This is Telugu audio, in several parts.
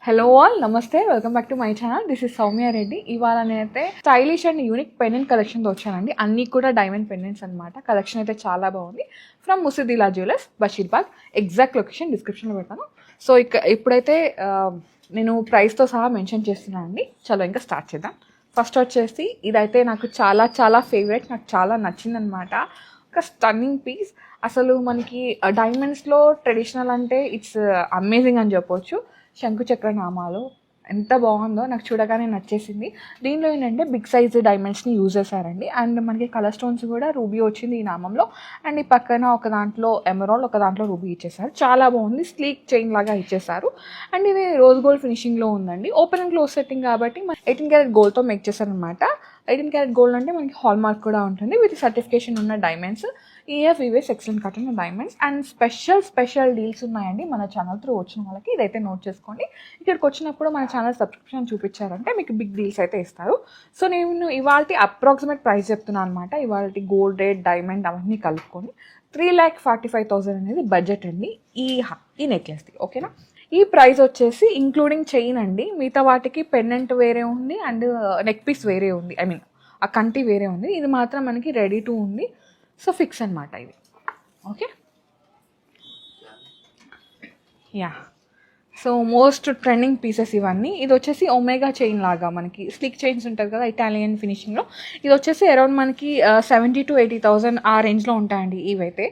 హలో ఆల్ నమస్తే, welcome back to my channel. This is Soumya Reddy. ఇవాళ నేనైతే స్టైలిష్ అండ్ యూనిక్ పెండెంట్ కలెక్షన్తో వచ్చానండి. అన్నీ కూడా డైమండ్ పెండెంట్స్ అనమాట. కలెక్షన్ అయితే చాలా బాగుంది. From Musaddilal jewellers, Basheerbagh. Exact location డిస్క్రిప్షన్లో పెడతాను. సో ఇప్పుడైతే నేను ప్రైస్తో సహా మెన్షన్ చేస్తున్నాను అండి. చలో ఇంకా స్టార్ట్ చేద్దాం. ఫస్ట్ వచ్చేసి ఇదైతే నాకు చాలా చాలా ఫేవరెట్, నాకు చాలా నచ్చిందనమాట. ఒక స్టన్నింగ్ పీస్. అసలు మనకి డైమండ్స్లో ట్రెడిషనల్ అంటే ఇట్స్ అమేజింగ్ అని చెప్పొచ్చు. శంకు చక్ర నామాలు ఎంత బాగుందో, నాకు చూడగానే నచ్చేసింది. దీనిలో ఏంటంటే బిగ్ సైజ్ డైమండ్స్ని యూజ్ చేశారండి. అండ్ మనకి కలర్ స్టోన్స్ కూడా రూబీ వచ్చింది ఈ నామంలో. అండ్ ఈ పక్కన ఒక దాంట్లో ఎమరాల్డ్, ఒక దాంట్లో రూబీ ఇచ్చేసారు. చాలా బాగుంది. స్లీక్ చైన్ లాగా ఇచ్చేసారు. అండ్ ఇది రోజ్ గోల్డ్ ఫినిషింగ్లో ఉందండి. ఓపెన్ అండ్ క్లోజ్ సెట్టింగ్ కాబట్టి 18 క్యారెట్ గోల్డ్తో మేక్ చేశారనమాట. 18 క్యారెట్ గోల్డ్ అంటే మనకి హాల్ మార్క్ కూడా ఉంటుంది విత్ సర్టిఫికేషన్ ఉన్న డైమండ్స్. ఈఎఫ్ఈవేస్ ఎక్సలెంట్ కట్ ఉన్న డైమండ్స్. అండ్ స్పెషల్ డీల్స్ ఉన్నాయండి మన ఛానల్ త్రూ వచ్చిన వాళ్ళకి. ఇదైతే నోట్ చేసుకోండి. ఇక్కడికి వచ్చినప్పుడు మన ఛానల్ సబ్స్క్రిప్షన్ చూపించారంటే మీకు బిగ్ డీల్స్ అయితే ఇస్తారు. సో నేను ఇవాళ అప్రాక్సిమేట్ ప్రైస్ చెప్తున్నాను అనమాట. ఇవాళ గోల్డ్ రేట్, డైమండ్ అవన్నీ కలుపుకొని 3,45,000 అనేది బడ్జెట్ అండి ఈ నెక్లెస్ది. ఓకేనా? ఈ ప్రైస్ వచ్చేసి ఇంక్లూడింగ్ చైన్ అండి. మిగతా వాటికి పెండెంట్ వేరే ఉంది అండ్ నెక్ పీస్ వేరే ఉంది. ఐ మీన్ ఆ కంటి వేరే ఉంది. ఇది మాత్రం మనకి రెడీ టు ఉంది. సో ఫిక్స్ అనమాట ఇది. Okay, yeah. So most trending pieces ఇవన్నీ. ఇది వచ్చేసి ఒమేగా చైన్ లాగా మనకి స్లిక్ చైన్స్ ఉంటుంది కదా ఇటాలియన్ ఫినిషింగ్లో. ఇది వచ్చేసి అరౌండ్ మనకి 70,000 to 80,000 ఆ రేంజ్లో ఉంటాయండి ఇవైతే.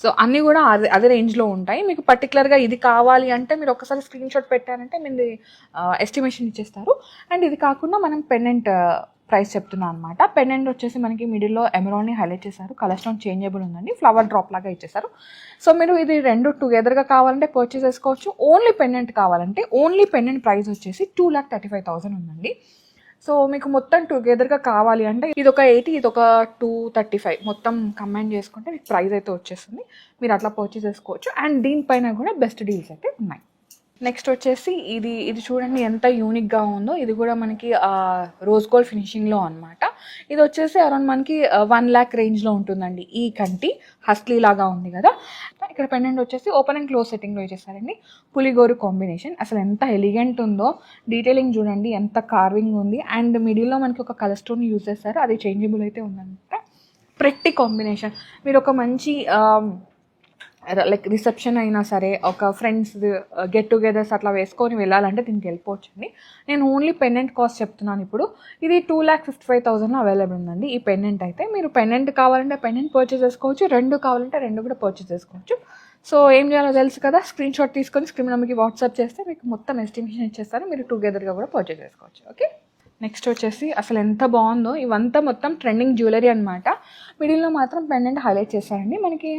సో అన్నీ కూడా అదే రేంజ్లో ఉంటాయి. మీకు పర్టికులర్గా ఇది కావాలి అంటే మీరు ఒకసారి స్క్రీన్ షాట్ పెట్టారంటే మీరు ఎస్టిమేషన్ ఇచ్చేస్తారు. అండ్ ఇది కాకుండా మనం పెండెంట్ ప్రైస్ చెప్తున్నాను అనమాట. పెండెంట్ వచ్చేసి మనకి మిడిల్లో ఎమరాల్డ్ని హైలైట్ చేశారు. కలర్ స్టోన్ చేంజబుల్ ఉందండి. ఫ్లవర్ డ్రాప్ లాగా ఇచ్చేసారు. సో మీరు ఇది రెండు టుగెదర్గా కావాలంటే పర్చేస్ చేసుకోవచ్చు. ఓన్లీ పెండెంట్ కావాలంటే ఓన్లీ పెండెంట్ ప్రైస్ వచ్చేసి 2,35,000 ఉందండి. సో మీకు మొత్తం టుగెదర్గా కావాలి అంటే ఇది ఒక 80, ఇది ఒక 235 మొత్తం కంబైన్ చేసుకుంటే మీకు ప్రైస్ అయితే వచ్చేస్తుంది. మీరు అట్లా పర్చేస్ చేసుకోవచ్చు. అండ్ దీనిపైన కూడా బెస్ట్ డీల్స్ అయితే ఉన్నాయి. నెక్స్ట్ వచ్చేసి ఇది చూడండి ఎంత యూనిక్గా ఉందో. ఇది కూడా మనకి రోజ్ గోల్డ్ ఫినిషింగ్లో అనమాట. ఇది వచ్చేసి అరౌండ్ మనకి 1 lakh రేంజ్లో ఉంటుందండి. ఈ కంటి హస్లీ లాగా ఉంది కదా. ఇక్కడ పెండెంట్ వచ్చేసి ఓపెన్ అండ్ క్లోజ్ సెట్టింగ్లో ఇచ్చేసారండి. పులిగోరు కాంబినేషన్. అసలు ఎంత ఎలిగెంట్ ఉందో. డీటెయిలింగ్ చూడండి ఎంత కార్వింగ్ ఉంది. అండ్ మిడిల్లో మనకి ఒక కలర్ స్టోన్ యూజ్ చేస్తారు. అది చేంజబుల్ అయితే ఉందన్నమాట. Pretty combination. మీరు ఒక మంచి లైక్ రిసెప్షన్ అయినా సరే, ఒక ఫ్రెండ్స్ గెట్ టుగెదర్స్ అట్లా వేసుకొని వెళ్ళాలంటే దీనికి వెళ్ళిపోవచ్చండి. నేను ఓన్లీ పెండెంట్ కాస్ట్ చెప్తున్నాను ఇప్పుడు. ఇది 2,55,000 అవైలబుల్ ఉందండి ఈ పెండెంట్ అయితే. మీరు పెండెంట్ కావాలంటే పెండెంట్ పర్చేస్ చేసుకోవచ్చు, రెండు కావాలంటే రెండు కూడా పర్చేస్ చేసుకోవచ్చు. సో ఏం చేయాలో తెలుసు కదా, స్క్రీన్ షాట్ తీసుకొని స్క్రీన్ నెంబర్కి వాట్సాప్ చేస్తే మీకు మొత్తం ఎస్టిమేషన్ ఇచ్చేస్తాను. మీరు టుగెదర్గా కూడా పర్చేస్ చేసుకోవచ్చు. ఓకే, నెక్స్ట్ వచ్చేసి అసలు ఎంత బాగుందో. ఇవంతా మొత్తం ట్రెండింగ్ జ్యువెలరీ అనమాట. మిడిల్లో మాత్రం పెండెంట్ హైలైట్ చేశారండి. మనకి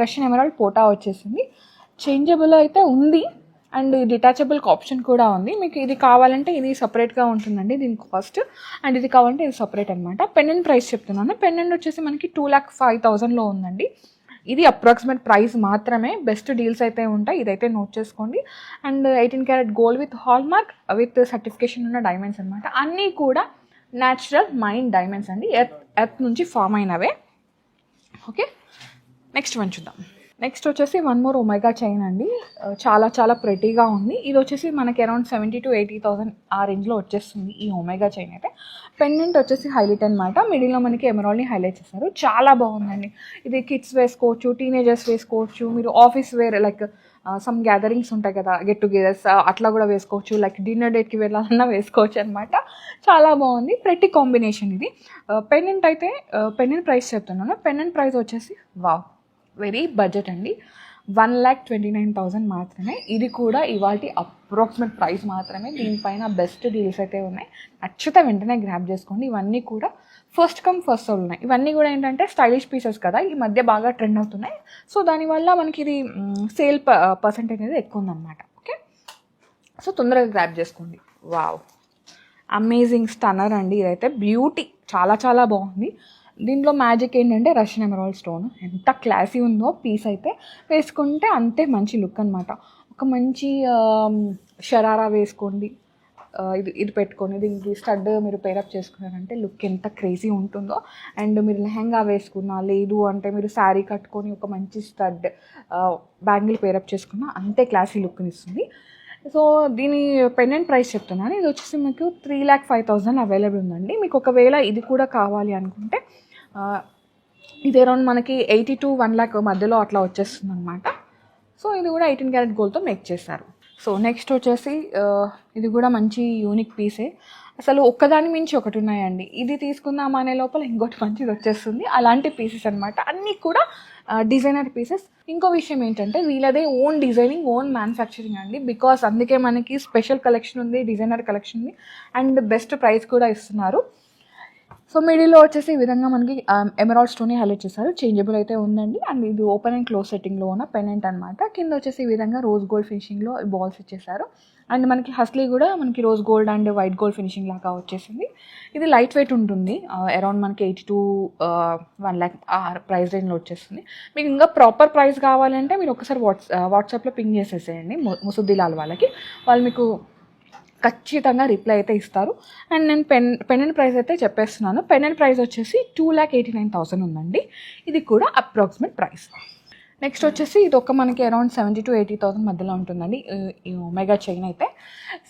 రష్యన్ ఎమరాల్డ్ పోటా వచ్చేసింది. చేంజబుల్ అయితే ఉంది అండ్ డిటాచబుల్ ఆప్షన్ కూడా ఉంది. మీకు ఇది కావాలంటే ఇది సపరేట్గా ఉంటుందండి దీని కాస్ట్. అండ్ ఇది కావాలంటే ఇది సపరేట్ అనమాట. పెండెంట్ ప్రైస్ చెప్తున్నాను. పెండెంట్ వచ్చేసి మనకి 2,05,000లో ఉందండి. ఇది అప్రాక్సిమేట్ ప్రైస్ మాత్రమే. బెస్ట్ డీల్స్ అయితే ఉంటాయి. ఇదైతే నోట్ చేసుకోండి. And 18 carat gold with hall mark with certification ఉన్న డైమండ్స్ అనమాట. అన్నీ కూడా న్యాచురల్ మైన్ డైమండ్స్ అండి. ఎర్త్ నుంచి ఫామ్ అయినవే. ఓకే, నెక్స్ట్ వన్ చూద్దాం. నెక్స్ట్ వచ్చేసి వన్ మోర్ ఒమేగా చైన్ అండి. చాలా చాలా ప్రెటీగా ఉంది. ఇది వచ్చేసి మనకి అరౌండ్ 70,000 to 80,000 ఆ రేంజ్లో వచ్చేస్తుంది ఈ ఒమేగా చైన్ అయితే. పెండెంట్ వచ్చేసి హైలైట్ అనమాట. మిడిల్లో మనకి ఎమరాల్డ్ని హైలైట్ చేస్తారు. చాలా బాగుందండి. ఇది కిడ్స్ వేసుకోవచ్చు, టీనేజర్స్ వేసుకోవచ్చు, మీరు office wear like some gatherings ఉంటాయి కదా, గెట్ టుగెదర్స్ అట్లా కూడా వేసుకోవచ్చు. లైక్ డిన్నర్ డేట్కి వెళ్ళాలన్నా వేసుకోవచ్చు అనమాట. చాలా బాగుంది. ప్రెటీ కాంబినేషన్ ఇది. పెండెంట్ అయితే పెండెంట్ ప్రైస్ చెప్తున్నాను. పెండెంట్ ప్రైస్ వచ్చేసి వావ్, వెరీ బడ్జెట్ అండి. 1,29,000 మాత్రమే. ఇది కూడా ఇవాళ అప్రాక్సిమేట్ ప్రైస్ మాత్రమే. దీనిపైన బెస్ట్ డీల్స్ అయితే ఉన్నాయి. నచ్చితే వెంటనే గ్రాప్ చేసుకోండి. ఇవన్నీ కూడా ఫస్ట్ కమ్ ఫస్ట్ సోల్ ఉన్నాయి. ఇవన్నీ కూడా ఏంటంటే స్టైలిష్ పీసెస్ కదా, ఈ మధ్య బాగా ట్రెండ్ అవుతున్నాయి. సో దానివల్ల మనకి ఇది సేల్ పర్సెంటేజ్ అనేది ఎక్కువ ఉందన్నమాట. ఓకే, సో తొందరగా గ్రాప్ చేసుకోండి. వావ్, అమేజింగ్ స్టన్నర్ అండి. ఇదైతే బ్యూటీ, చాలా చాలా బాగుంది. దీంట్లో మ్యాజిక్ ఏంటంటే రష్యన్ ఎమరాల్డ్ స్టోన్. ఎంత క్లాసీ ఉందో పీస్ అయితే. వేసుకుంటే అంతే మంచి లుక్ అనమాట. ఒక మంచి షరారా వేసుకోండి, ఇది పెట్టుకొని దీనికి స్టడ్ మీరు పేరప్ చేసుకున్నారంటే లుక్ ఎంత క్రేజీ ఉంటుందో. అండ్ మీరు లెహంగా వేసుకున్నా, లేదు అంటే మీరు శారీ కట్టుకొని ఒక మంచి స్టడ్ బ్యాంగిల్ పేరప్ చేసుకున్నా అంతే క్లాసీ లుక్ని ఇస్తుంది. సో దీని పెండెంట్ ప్రైస్ చెప్తున్నాను. ఇది వచ్చేసి మీకు 3,05,000 అవైలబుల్ ఉందండి. మీకు ఒకవేళ ఇది కూడా కావాలి అనుకుంటే ఇది అరౌండ్ మనకి 80 to 1 lakh మధ్యలో అట్లా వచ్చేస్తుంది అనమాట. సో ఇది కూడా 18 క్యారెట్ గోల్డ్తో మేక్ చేశారు. సో నెక్స్ట్ వచ్చేసి ఇది కూడా మంచి యూనిక్ పీసే. అసలు ఒక్కదాని మించి ఒకటి ఉన్నాయండి. ఇది తీసుకుందాం అనే లోపల ఇంకోటి మంచిది వచ్చేస్తుంది. అలాంటి పీసెస్ అనమాట. అన్నీ కూడా డిజైనర్ పీసెస్. ఇంకో విషయం ఏంటంటే వీళ్ళదే ఓన్ డిజైనింగ్, ఓన్ మ్యానుఫ్యాక్చరింగ్ అండి. బికాస్ అందుకే మనకి స్పెషల్ కలెక్షన్ ఉంది, డిజైనర్ కలెక్షన్ ఉంది, అండ్ బెస్ట్ ప్రైస్ కూడా ఇస్తున్నారు. సో మిడిల్లో వచ్చేసి ఈ విధంగా మనకి ఎమరాల్డ్ స్టోన్ని హైలైట్ చేశారు. చేంజబుల్ అయితే ఉందండి. అండ్ ఇది ఓపెన్ అండ్ క్లోజ్ సెట్టింగ్లో ఉన్న పెండెంట్ అనమాట. కింద వచ్చేసి ఈ విధంగా రోజ్ గోల్డ్ ఫినిషింగ్లో బాల్స్ ఇచ్చేసారు. అండ్ మనకి హస్లీ కూడా మనకి rose gold and white gold finishing లాగా వచ్చేసింది. ఇది లైట్ వెయిట్ ఉంటుంది. అరౌండ్ మనకి 80 to 1 lakh ప్రైస్ రేంజ్లో వచ్చేస్తుంది. మీకు ఇంకా ప్రాపర్ ప్రైస్ కావాలంటే మీరు ఒకసారి వాట్సాప్లో పింగ్ చేసేసేయండి ముసుద్దిలాల్ వాళ్ళకి. వాళ్ళు మీకు ఖచ్చితంగా రిప్లై అయితే ఇస్తారు. అండ్ నేను పెండెంట్ ప్రైస్ అయితే చెప్పేస్తున్నాను. పెండెంట్ ప్రైస్ వచ్చేసి 2,89,000 ఉందండి. ఇది కూడా అప్రాక్సిమేట్ ప్రైస్. నెక్స్ట్ వచ్చేసి ఇది ఒక మనకి అరౌండ్ 70 to 80,000 మధ్యలో ఉంటుందండి ఈ ఒమేగా చైన్ అయితే.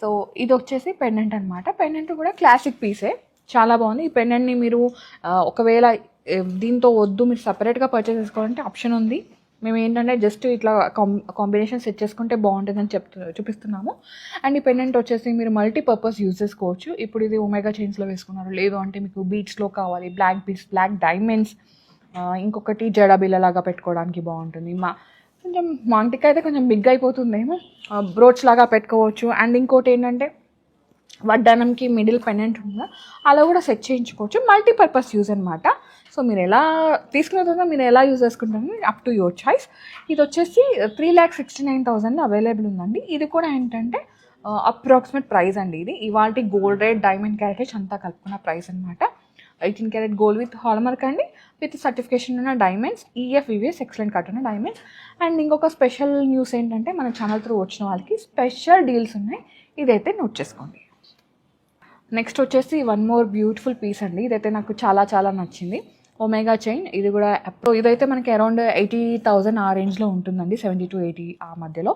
సో ఇది వచ్చేసి పెండెంట్ అనమాట. పెండెంట్ కూడా క్లాసిక్ పీసే, చాలా బాగుంది. ఈ పెండెంట్ని మీరు ఒకవేళ దీంతో వద్దు మీరు సపరేట్గా పర్చేస్ చేసుకోవాలంటే ఆప్షన్ ఉంది. మేము ఏంటంటే జస్ట్ ఇట్లా కాంబినేషన్ సెట్ చేసుకుంటే బాగుంటుందని చూపిస్తున్నాము. అండ్ ఈ పెండెంట్ వచ్చేసి మీరు మల్టీపర్పస్ యూజ్ చేసుకోవచ్చు. ఇప్పుడు ఇది ఒమేగా చైన్స్లో వేసుకున్నారు, లేదు అంటే మీకు బీట్స్లో కావాలి, బ్లాక్ బీట్స్, బ్లాక్ డైమండ్స్, ఇంకొకటి జడా బిల్లలాగా పెట్టుకోవడానికి బాగుంటుంది. కొంచెం మాంటిక్ అయితే కొంచెం బిగ్ అయిపోతుందేమో, బ్రోచ్ లాగా పెట్టుకోవచ్చు. అండ్ ఇంకోటి ఏంటంటే వడ్డానంకి మిడిల్ పెండెంట్ ఉందా అలా కూడా సెట్ చేయించుకోవచ్చు. మల్టీపర్పస్ యూజ్ అనమాట. సో మీరు ఎలా తీసుకున్న తర్వాత మీరు ఎలా యూజ్ చేసుకుంటారని అప్ టు యువర్ చాయిస్. ఇది వచ్చేసి 3,69,000 అవైలబుల్ ఉందండి. ఇది కూడా ఏంటంటే అప్రాక్సిమేట్ ప్రైస్ అండి. ఇది ఇవాళ గోల్డ్ రేట్, డైమండ్ క్యారెటేజ్ అంతా కలుపుకున్న ప్రైస్ అనమాట. 18 క్యారెట్ గోల్డ్ విత్ హాల్మార్క్ అండి, విత్ సర్టిఫికేషన్ ఉన్న డైమండ్స్, EFVS ఎక్సలెంట్ కట్ ఉన్న డైమండ్స్. అండ్ ఇంకొక స్పెషల్ న్యూస్ ఏంటంటే మన ఛానల్ త్రూ వచ్చిన వాళ్ళకి స్పెషల్ డీల్స్ ఉన్నాయి. ఇదైతే నోట్ చేసుకోండి. నెక్స్ట్ వచ్చేసి వన్ మోర్ బ్యూటిఫుల్ పీస్ అండి. ఇదైతే నాకు చాలా చాలా నచ్చింది. Omega chain. ఇది కూడా ఇదైతే మనకి అరౌండ్ 80,000 ఆ రేంజ్లో ఉంటుందండి, 70 to 80 ఆ మధ్యలో.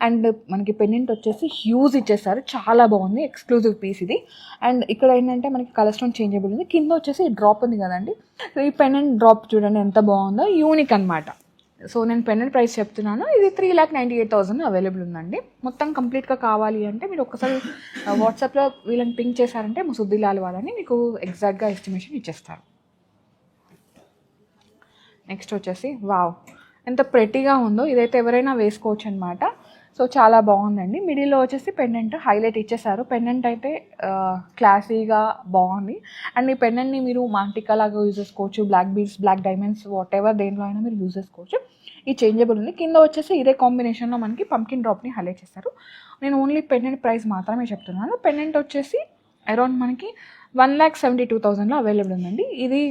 అండ్ మనకి పెండెంట్ వచ్చేసి హ్యూజ్ ఇచ్చేసారు, చాలా బాగుంది, ఎక్స్క్లూజివ్ పీస్ ఇది. అండ్ ఇక్కడ ఏంటంటే మనకి కలర్ స్టోన్ చేంజబుల్ ఉంది. కింద వచ్చేసి డ్రాప్ ఉంది కదండి, ఈ పెండెంట్ డ్రాప్ చూడండి ఎంత బాగుందో, యూనిక్ అనమాట. సో నేను పెండెంట్ ప్రైస్ చెప్తున్నాను. ఇది 3,98,000 అవైలబుల్ ఉందండి. మొత్తం కంప్లీట్గా కావాలి అంటే మీరు ఒకసారి వాట్సాప్లో వీళ్ళని పింక్ చేశారంటే ముసుద్దిలాల్ వాళ్ళని మీకు ఎగ్జాక్ట్గా ఎస్టిమేషన్ ఇచ్చేస్తారు. నెక్స్ట్ వచ్చేసి వావ్ ఎంత ప్రెట్టీగా ఉందో, ఇదైతే ఎవరైనా వేసుకోవచ్చు అనమాట. సో చాలా బాగుందండి. మిడిల్లో వచ్చేసి పెండెంట్ హైలైట్ ఇచ్చేసారు. పెండెంట్ అయితే క్లాసీగా బాగుంది. అండ్ ఈ పెండెంట్ని మీరు మాంటికా లాగా యూజ్ చేసుకోవచ్చు, black beads, black diamonds, whatever దేనిలో అయినా మీరు యూజ్ చేసుకోవచ్చు. ఈ చేంజబుల్ ఉంది. కింద వచ్చేసి ఇదే కాంబినేషన్లో మనకి పంకిన్ డ్రాప్ని హైలైట్ చేశారు. నేను ఓన్లీ పెండెంట్ ప్రైస్ మాత్రమే చెప్తున్నాను. పెండెంట్ వచ్చేసి అరౌండ్ మనకి 1,72,000 అవైలబుల్ ఉందండి. ఇది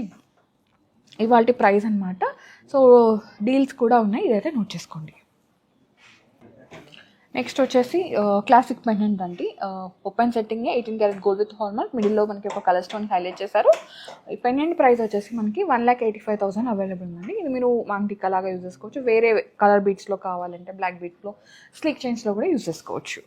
ఇవాళ ప్రైస్ అనమాట. సో డీల్స్ కూడా ఉన్నాయి, ఇదైతే నోట్ చేసుకోండి. నెక్స్ట్ వచ్చేసి క్లాసిక్ పెండెంట్ అండి. Open setting 18 carat gold with hallmark, మిడిల్లో మనకి ఒక కలర్ స్టోన్ హైలైట్ చేశారు. ఈ పెండెంట్ ప్రైస్ వచ్చేసి మనకి 1,85,000 అవైలబుల్ ఉందండి. ఇది మీరు మాంటికా లాగా యూజ్ చేసుకోవచ్చు, వేరే కలర్ బీట్స్లో కావాలంటే బ్లాక్ బీట్స్లో, స్లిక్ చైన్స్లో కూడా యూజ్ చేసుకోవచ్చు.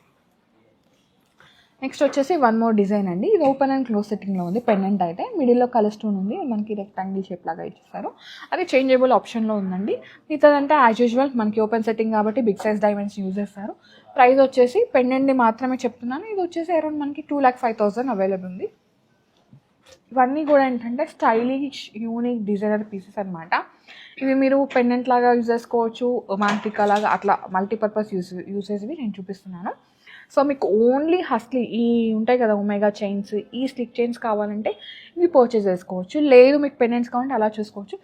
నెక్స్ట్ వచ్చేసి వన్ మోర్ డిజైన్ అండి. ఇది ఓపెన్ అండ్ క్లోజ్ సెట్టింగ్లో ఉంది. పెండెంట్ అయితే మిడిల్లో కలర్ స్టోన్ ఉంది, మనకి రెక్టాంగిల్ షేప్ లాగా ఇచ్చేస్తారు. అది చేంజబుల్ ఆప్షన్లో ఉందండి. మిగతాదంటే యాజ్ యూజువల్ మనకి ఓపెన్ సెట్టింగ్ కాబట్టి బిగ్ సైజ్ డైమండ్స్ యూజ్ చేస్తారు. ప్రైస్ వచ్చేసి పెండెంట్ని మాత్రమే చెప్తున్నాను. ఇది వచ్చేసి అరౌండ్ మనకి 2,05,000 అవైలబుల్ ఉంది. ఇవన్నీ కూడా ఏంటంటే స్టైలిష్ యూనిక్ డిజైనర్ పీసెస్ అనమాట. ఇవి మీరు పెండెంట్ లాగా యూజ్ చేసుకోవచ్చు, మాంటికా లాగా అట్లా మల్టీపర్పస్ యూసేజ్వి నేను చూపిస్తున్నాను. సో మీకు ఓన్లీ హస్లీ ఈ ఉంటాయి కదా ఒమేగా చైన్స్, ఈ స్లిక్ చైన్స్ కావాలంటే ఇవి పర్చేస్ చేసుకోవచ్చు. లేదు మీకు పెండెంట్స్ కావాలంటే అలా చూసుకోవచ్చు.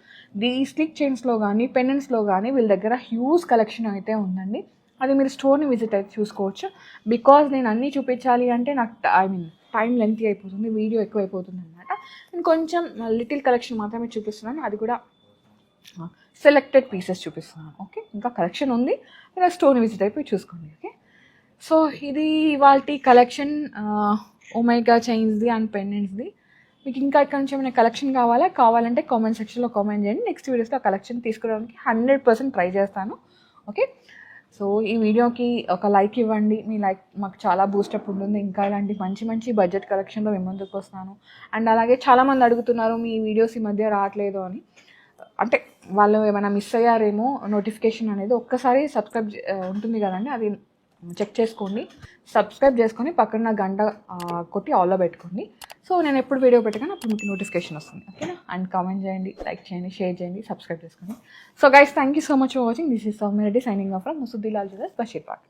ఈ స్లిక్ చైన్స్లో కానీ పెండెంట్స్లో కానీ వీళ్ళ దగ్గర హ్యూజ్ కలెక్షన్ అయితే ఉందండి. అది మీరు స్టోర్ని విజిట్ అయితే చూసుకోవచ్చు. బికాజ్ నేను అన్నీ చూపించాలి అంటే నాకు టైం లెంత్ అయిపోతుంది, వీడియో ఎక్కువ అయిపోతుంది అనమాట. నేను కొంచెం లిటిల్ కలెక్షన్ మాత్రమే చూపిస్తున్నాను, అది కూడా సెలెక్టెడ్ పీసెస్ చూపిస్తున్నాను. ఓకే, ఇంకా కలెక్షన్ ఉంది, మీరు స్టోర్ని విజిట్ అయిపోయి చూసుకోండి. ఓకే, సో ఇది ఇవాల్టి కలెక్షన్ ఒమేగా చైన్స్ది అండ్ పెండెంట్స్ది. మీకు ఇంకా ఇక్కడ నుంచి ఏమైనా కలెక్షన్ కావాలంటే కామెంట్ సెక్షన్లో కామెంట్ చేయండి. నెక్స్ట్ వీడియోస్లో కలెక్షన్ తీసుకురావడానికి 100% ట్రై చేస్తాను. ఓకే, సో ఈ వీడియోకి ఒక లైక్ ఇవ్వండి, మీ లైక్ మాకు చాలా బూస్టప్ ఉంటుంది. ఇంకా ఇలాంటి మంచి మంచి బడ్జెట్ కలెక్షన్లో మేము ముందుకు వస్తాను. అండ్ అలాగే చాలామంది అడుగుతున్నారు మీ వీడియోస్ ఈ మధ్య రావట్లేదు అని. అంటే వాళ్ళు ఏమైనా మిస్ అయ్యారేమో నోటిఫికేషన్ అనేది. ఒక్కసారి సబ్స్క్రైబ్ ఉంటుంది కదండి, అది చెక్ చేసుకోండి. సబ్స్క్రైబ్ చేసుకొని పక్కన గంట కొట్టి ఆల్లో పెట్టుకోండి. సో నేను ఎప్పుడు వీడియో పెట్టగానే అప్పుడు మీకు నోటిఫికేషన్ వస్తుంది. ఓకేనా? అండ్ కామెంట్ చేయండి, లైక్ చేయండి, షేర్ చేయండి, సబ్స్క్రైబ్ చేసుకోండి. So guys, thank you so much for watching. This is Soumya Reddy signing off from Musaddilal jewellers, Basheerbagh.